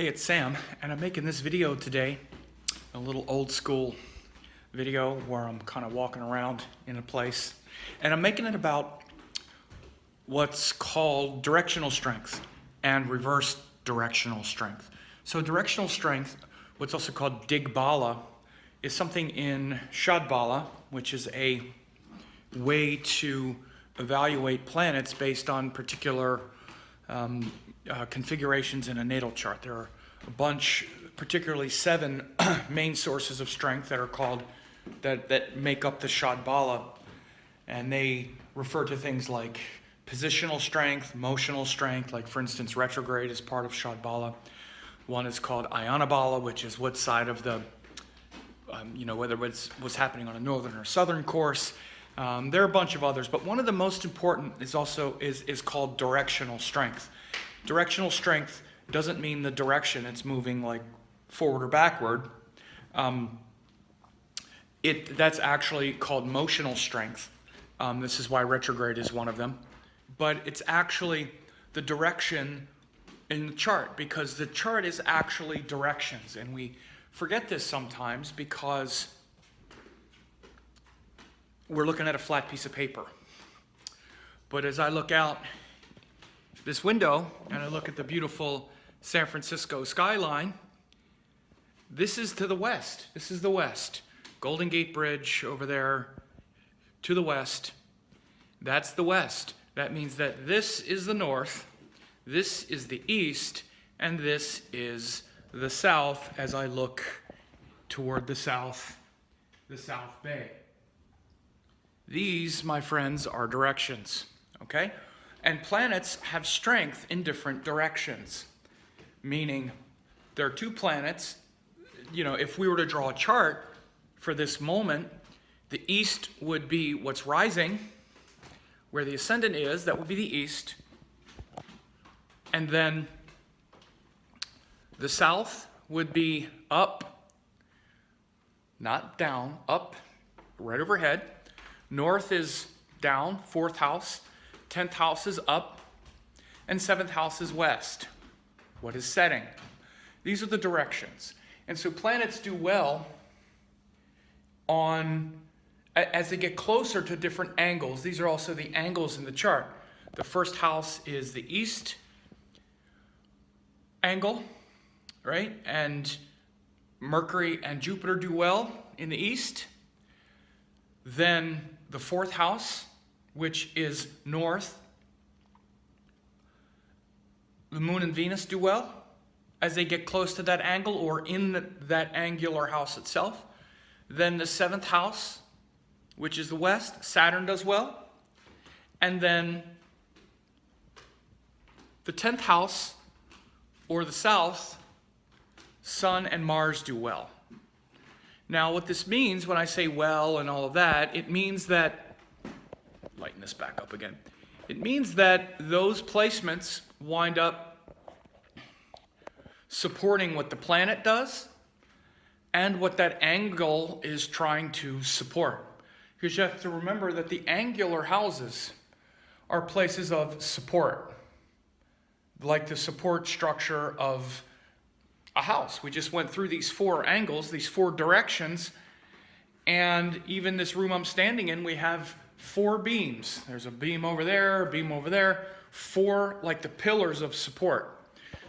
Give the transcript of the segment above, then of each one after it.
Hey, it's Sam, and I'm making this video today, a little old school video where I'm kind of walking around in a place, and I'm making it about what's called directional strength and reverse directional strength. So directional strength, what's also called Dig Bala, is something in Dig Bala, which is a way to evaluate planets based on particular configurations in a natal chart. There are a bunch, particularly 7 main sources of strength that are called, that make up the Dig Bala, and they refer to things like positional strength, motional strength, like for instance retrograde is part of Dig Bala. One is called Bala, which is what side of the, whether it's what's happening on a northern or southern course. There are a bunch of others, but one of the most important is also is called directional strength. Directional strength doesn't mean the direction it's moving like forward or backward. That's actually called motional strength. This is why retrograde is one of them. But it's actually the direction in the chart, because the chart is actually directions. And we forget this sometimes because we're looking at a flat piece of paper. But as I look out this window and I look at the beautiful San Francisco skyline, this is to the west. This is the west. Golden Gate Bridge over there to the west. That's the west. That means that this is the north, this is the east, and this is the south as I look toward the South Bay. These, my friends, are directions, okay? And planets have strength in different directions, meaning there are 2 planets. If we were to draw a chart for this moment, the east would be what's rising, where the ascendant is, that would be the east. And then the south would be up, not down, up, right overhead. North is down, 4th house. 10th house is up, and 7th house is west. What is setting? These are the directions. And so planets do well as they get closer to different angles. These are also the angles in the chart. The 1st house is the east angle, right? And Mercury and Jupiter do well in the east. Then the 4th house, which is north, the moon and Venus do well as they get close to that angle or in that angular house itself. Then the 7th house, which is the west, Saturn does well. And then the 10th house, or the south, Sun and Mars do well. Now what this means when I say well and all of that, it means that, lighten this back up again, it means that those placements wind up supporting what the planet does and what that angle is trying to support. Because you have to remember that the angular houses are places of support, like the support structure of a house. We just went through these 4 angles, these 4 directions, and even this room I'm standing in, we have 4 beams. There's a beam over there, a beam over there, 4 like the pillars of support.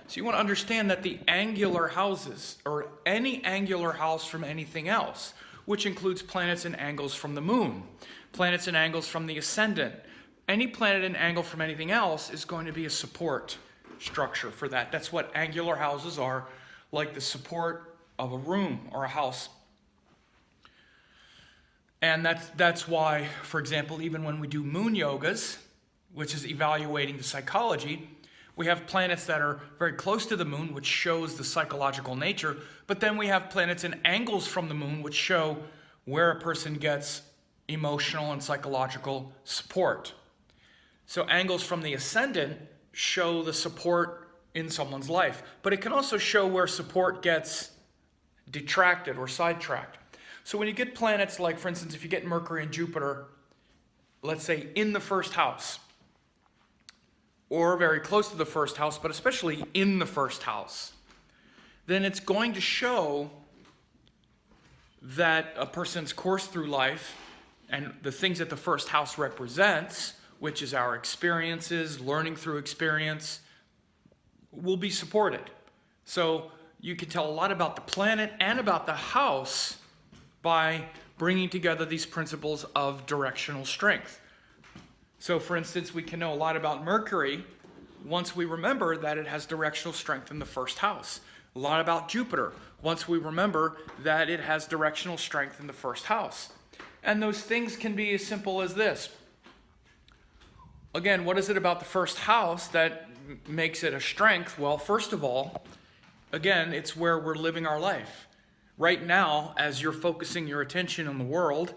So you want to understand that the angular houses, or any angular house from anything else, which includes planets and angles from the moon, planets and angles from the ascendant, any planet and angle from anything else is going to be a support structure for that. That's what angular houses are, like the support of a room or a house. And that's why, for example, even when we do moon yogas, which is evaluating the psychology, we have planets that are very close to the moon, which shows the psychological nature, but then we have planets in angles from the moon, which show where a person gets emotional and psychological support. So angles from the ascendant show the support in someone's life, but it can also show where support gets detracted or sidetracked. So when you get planets like, for instance, if you get Mercury and Jupiter, let's say in the 1st house, or very close to the 1st house, but especially in the 1st house, then it's going to show that a person's course through life and the things that the first house represents, which is our experiences, learning through experience, will be supported. So you can tell a lot about the planet and about the house by bringing together these principles of directional strength. So for instance, we can know a lot about Mercury once we remember that it has directional strength in the first house. A lot about Jupiter once we remember that it has directional strength in the first house. And those things can be as simple as this. Again, what is it about the first house that makes it a strength? Well, first of all, again, it's where we're living our life. Right now, as you're focusing your attention on the world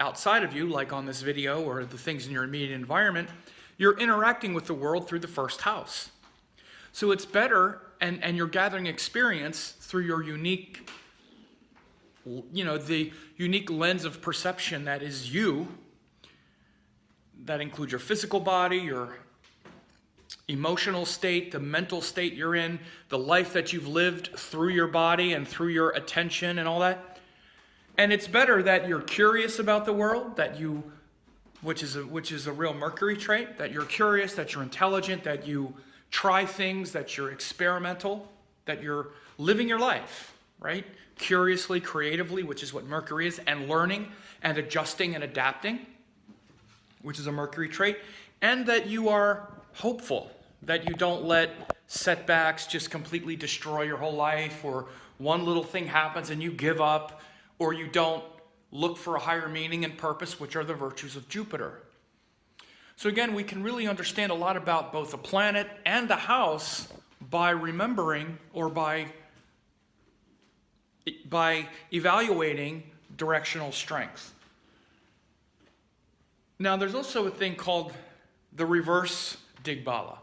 outside of you, like on this video or the things in your immediate environment, you're interacting with the world through the first house. So it's better, and you're gathering experience through your unique, the unique lens of perception that is you. That includes your physical body, your emotional state, the mental state you're in, the life that you've lived through your body and through your attention and all that. And it's better that you're curious about the world, which is a real Mercury trait, that you're curious, that you're intelligent, that you try things, that you're experimental, that you're living your life, right? Curiously, creatively, which is what Mercury is, and learning and adjusting and adapting, which is a Mercury trait, and that you are hopeful, that you don't let setbacks just completely destroy your whole life, or one little thing happens and you give up, or you don't look for a higher meaning and purpose, which are the virtues of Jupiter. So again, we can really understand a lot about both the planet and the house by remembering or by evaluating directional strength. Now, there's also a thing called the reverse Dig Bala,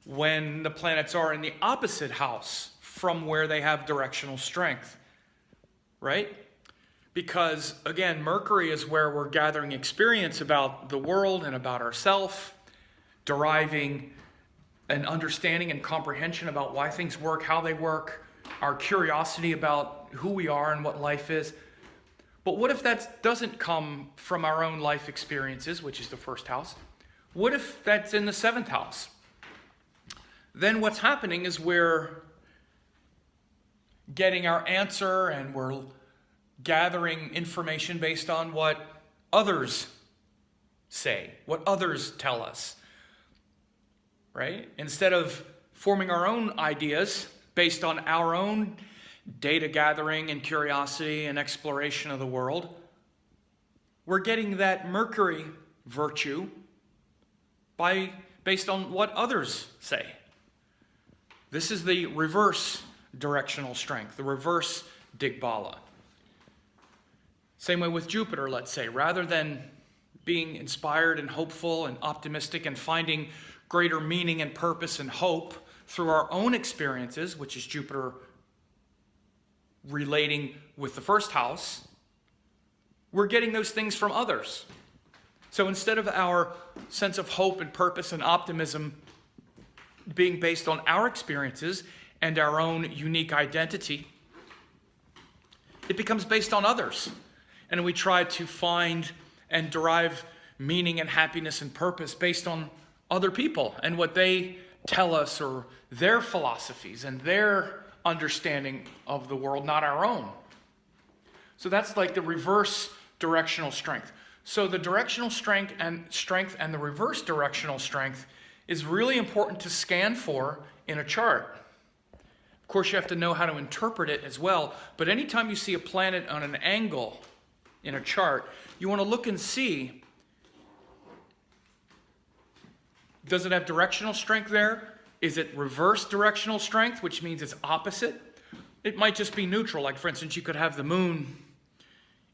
when the planets are in the opposite house from where they have directional strength, right? Because, again, Mercury is where we're gathering experience about the world and about ourselves, deriving an understanding and comprehension about why things work, how they work, our curiosity about who we are and what life is. But what if that doesn't come from our own life experiences, which is the first house? What if that's in the seventh house? Then what's happening is we're getting our answer and we're gathering information based on what others say, what others tell us, right? Instead of forming our own ideas based on our own data gathering and curiosity and exploration of the world, we're getting that Mercury virtue based on what others say. This is the reverse directional strength, the reverse Dig Bala. Same way with Jupiter, let's say. Rather than being inspired and hopeful and optimistic and finding greater meaning and purpose and hope through our own experiences, which is Jupiter relating with the first house, we're getting those things from others. So instead of our sense of hope and purpose and optimism being based on our experiences and our own unique identity, it becomes based on others. And we try to find and derive meaning and happiness and purpose based on other people and what they tell us, or their philosophies and their understanding of the world, not our own. So that's like the reverse directional strength. So the directional strength and the reverse directional strength is really important to scan for in a chart. Of course, you have to know how to interpret it as well, but anytime you see a planet on an angle in a chart, you want to look and see, does it have directional strength there? Is it reverse directional strength, which means it's opposite? It might just be neutral. Like, for instance, you could have the moon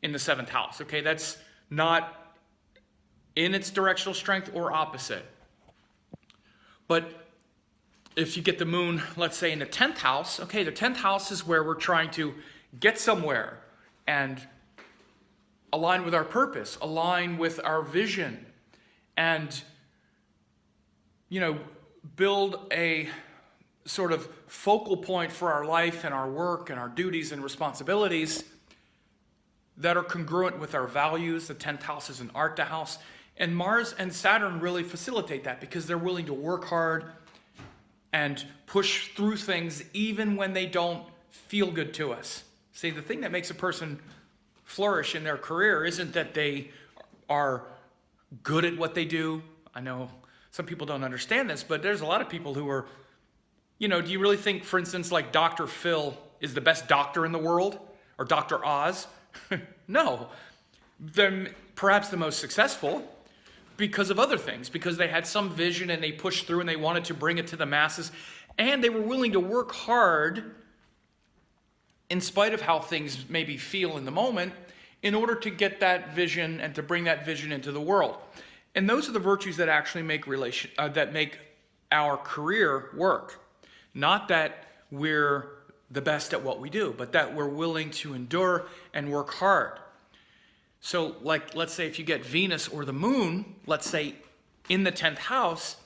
in the seventh house. Okay, that's not in its directional strength or opposite. But if you get the moon, let's say, in the 10th house, okay, the 10th house is where we're trying to get somewhere and align with our purpose, align with our vision, and, build a sort of focal point for our life and our work and our duties and responsibilities that are congruent with our values. The 10th house is an art house. And Mars and Saturn really facilitate that because they're willing to work hard and push through things even when they don't feel good to us. See, the thing that makes a person flourish in their career isn't that they are good at what they do. I know some people don't understand this, but there's a lot of people who are, do you really think, for instance, like Dr. Phil is the best doctor in the world? Or Dr. Oz? No. They're perhaps the most successful because of other things, because they had some vision and they pushed through and they wanted to bring it to the masses, and they were willing to work hard in spite of how things maybe feel in the moment in order to get that vision and to bring that vision into the world. And those are the virtues that actually make that make our career work. Not that we're the best at what we do, but that we're willing to endure and work hard. So like, let's say if you get Venus or the moon, let's say in the 10th house,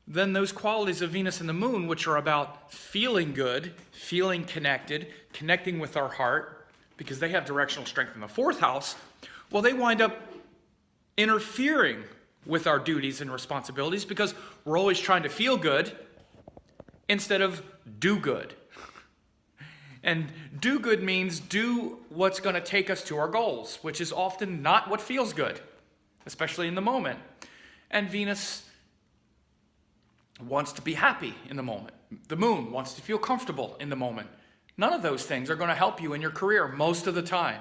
then those qualities of Venus and the moon, which are about feeling good, feeling connected, connecting with our heart, because they have directional strength in the 4th house, well, they wind up interfering with our duties and responsibilities because we're always trying to feel good instead of do good. And do good means do what's going to take us to our goals, which is often not what feels good, especially in the moment. And Venus wants to be happy in the moment. The moon wants to feel comfortable in the moment. None of those things are going to help you in your career most of the time.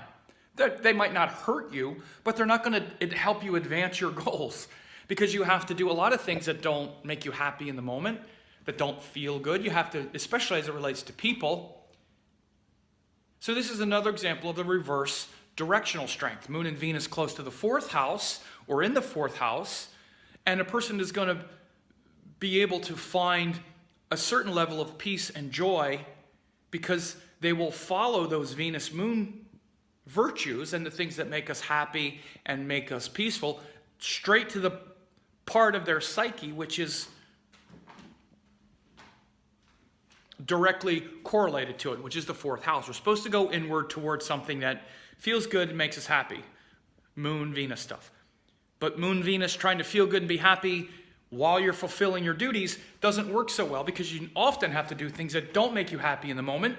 They might not hurt you, but they're not going to help you advance your goals because you have to do a lot of things that don't make you happy in the moment, that don't feel good. You have to, especially as it relates to people. So this is another example of the reverse directional strength. Moon and Venus close to the 4th house or in the 4th house, and a person is going to be able to find a certain level of peace and joy because they will follow those Venus-Moon virtues and the things that make us happy and make us peaceful straight to the part of their psyche which is directly correlated to it, which is the 4th house. We're supposed to go inward towards something that feels good and makes us happy. Moon, Venus stuff. But Moon, Venus trying to feel good and be happy while you're fulfilling your duties doesn't work so well because you often have to do things that don't make you happy in the moment,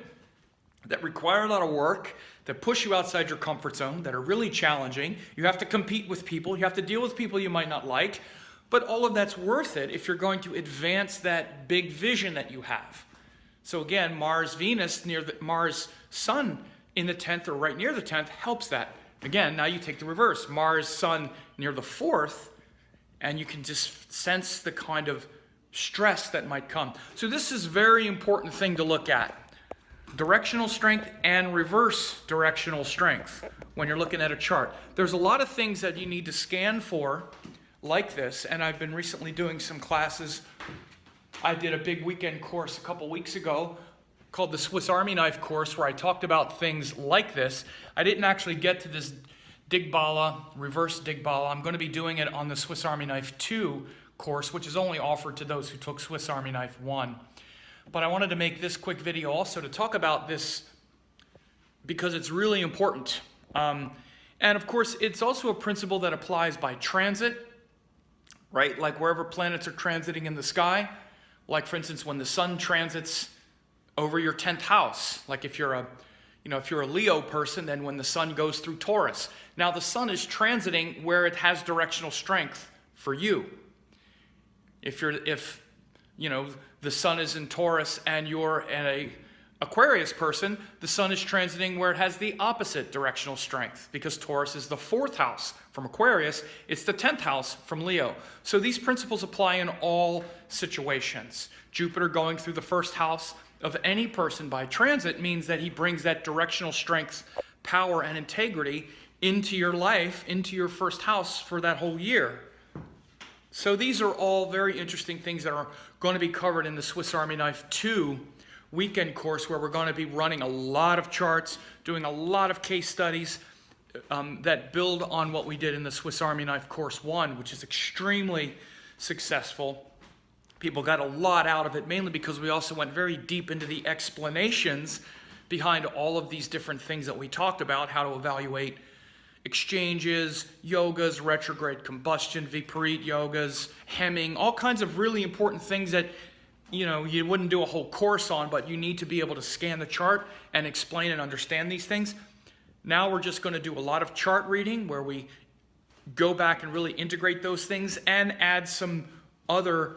that require a lot of work, that push you outside your comfort zone, that are really challenging. You have to compete with people. You have to deal with people you might not like. But all of that's worth it if you're going to advance that big vision that you have. So again, Mars-Venus near the Mars-Sun in the 10th or right near the 10th helps that. Again, now you take the reverse. Mars-Sun near the 4th, and you can just sense the kind of stress that might come. So this is a very important thing to look at. Directional strength and reverse directional strength when you're looking at a chart. There's a lot of things that you need to scan for like this, and I've been recently doing some classes. I did a big weekend course a couple weeks ago called the Swiss Army Knife course where I talked about things like this. I didn't actually get to this Dig Bala, reverse Dig Bala. I'm going to be doing it on the Swiss Army Knife 2 course, which is only offered to those who took Swiss Army Knife 1. But I wanted to make this quick video also to talk about this because it's really important. And of course, it's also a principle that applies by transit, right? Like wherever planets are transiting in the sky. Like for instance, when the sun transits over your 10th house, like if you're a Leo person, then when the sun goes through Taurus. Now the sun is transiting where it has directional strength for you. If the sun is in Taurus and you're an Aquarius person, the sun is transiting where it has the opposite directional strength because Taurus is the 4th house from Aquarius. It's the 10th house from Leo. So these principles apply in all situations. Jupiter going through the 1st house of any person by transit means that he brings that directional strength, power, and integrity into your life, into your 1st house for that whole year. So these are all very interesting things that are going to be covered in the Swiss Army Knife 2 weekend course where we're going to be running a lot of charts, doing a lot of case studies that build on what we did in the Swiss Army Knife course 1, which is extremely successful. People got a lot out of it, mainly because we also went very deep into the explanations behind all of these different things that we talked about, how to evaluate exchanges, yogas, retrograde combustion, viparit yogas, hemming, all kinds of really important things that you wouldn't do a whole course on, but you need to be able to scan the chart and explain and understand these things. Now we're just going to do a lot of chart reading where we go back and really integrate those things and add some other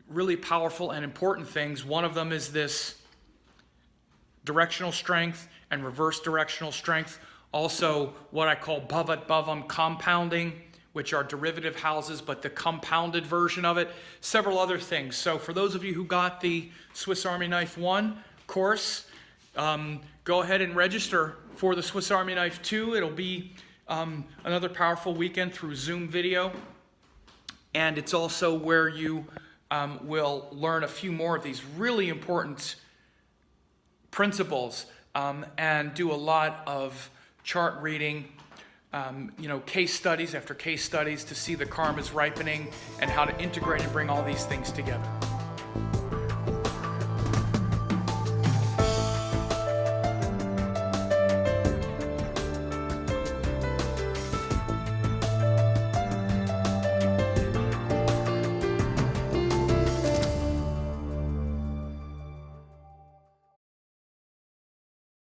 really powerful and important things. One of them is this directional strength and reverse directional strength. Also, what I call Bhavat Bhavam compounding, which are derivative houses, but the compounded version of it. Several other things. So for those of you who got the Swiss Army Knife 1 course, go ahead and register for the Swiss Army Knife 2. It'll be another powerful weekend through Zoom video. And it's also where you will learn a few more of these really important principles and do a lot of chart reading, case studies after case studies to see the karmas ripening and how to integrate and bring all these things together.